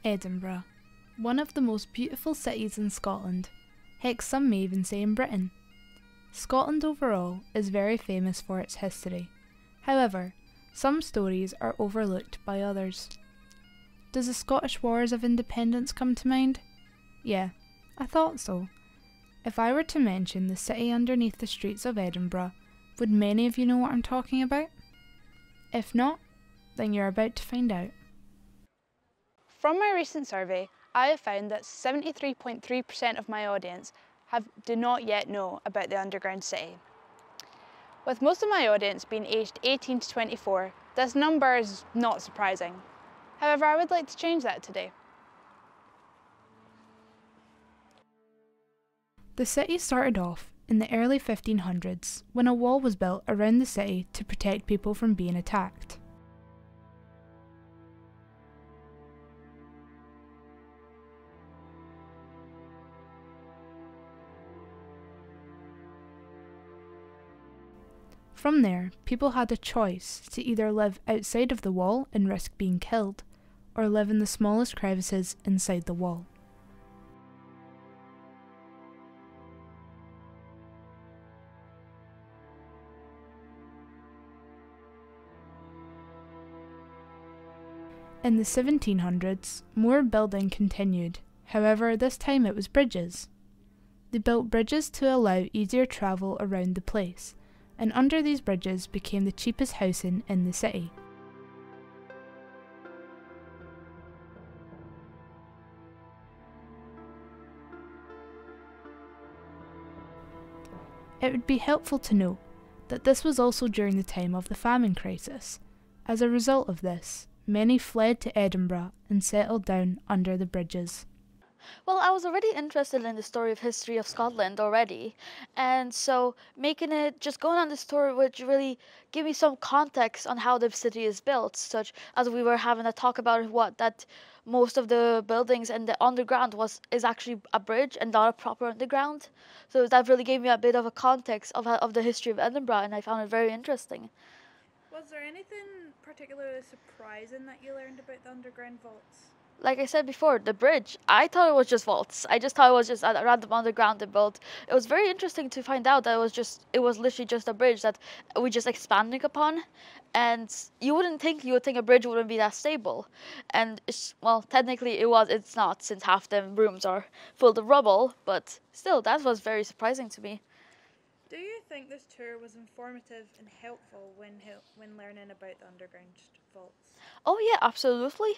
Edinburgh, one of the most beautiful cities in Scotland, heck some may even say in Britain. Scotland overall is very famous for its history. However, some stories are overlooked by others. Does the Scottish Wars of Independence come to mind? Yeah, I thought so. If I were to mention the city underneath the streets of Edinburgh, would many of you know what I'm talking about? If not, then you're about to find out. From my recent survey, I have found that 73.3% of my audience do not yet know about the underground city. With most of my audience being aged 18 to 24, this number is not surprising. However, I would like to change that today. The city started off in the early 1500s when a wall was built around the city to protect people from being attacked. From there, people had a choice to either live outside of the wall and risk being killed, or live in the smallest crevices inside the wall. In the 1700s, more building continued, however this time it was bridges. They built bridges to allow easier travel around the place, and under these bridges became the cheapest housing in the city. It would be helpful to note that this was also during the time of the famine crisis. As a result of this, many fled to Edinburgh and settled down under the bridges. Well, I was already interested in the story of history of Scotland already, and so just going on this tour would really give me some context on how the city is built, such as we were having a talk about that most of the buildings and the underground is actually a bridge and not a proper underground. So that really gave me a bit of a context of the history of Edinburgh, and I found it very interesting. Was there anything particularly surprising that you learned about the underground vaults? Like I said before, the bridge, I thought it was just vaults. I just thought it was just a random underground they built. It was very interesting to find out that it was literally just a bridge that we just expanding upon. And you would think a bridge wouldn't be that stable. And well, technically it's not, since half the rooms are full of rubble, but still, that was very surprising to me. Do you think this tour was informative and helpful when learning about the underground vaults? Oh yeah, absolutely.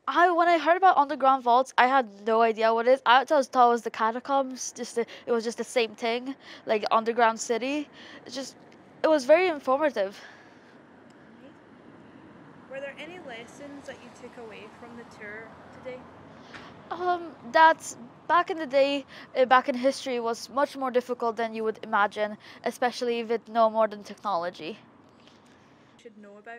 When I heard about underground vaults, I had no idea what it is. I thought it was the catacombs. It was just the same thing, like underground city. It was very informative. Were there any lessons that you took away from the tour today? That back in the day, back in history, was much more difficult than you would imagine, especially with no modern technology. Should know about.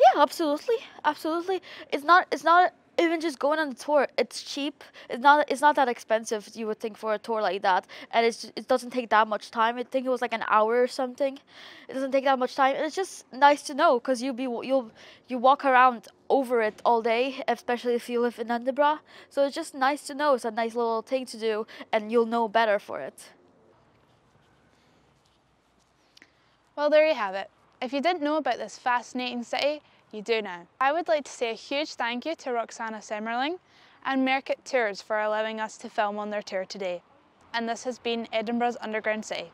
Yeah, absolutely. It's not even just going on the tour. It's cheap. It's not that expensive you would think for a tour like that, and it doesn't take that much time. I think it was like an hour or something. It doesn't take that much time, and it's just nice to know because you walk around over it all day, especially if you live in Edinburgh. So it's just nice to know. It's a nice little thing to do, and you'll know better for it. Well, there you have it. If you didn't know about this fascinating city, you do now. I would like to say a huge thank you to Roxana Semmerling and Merkit Tours for allowing us to film on their tour today. And this has been Edinburgh's Underground City.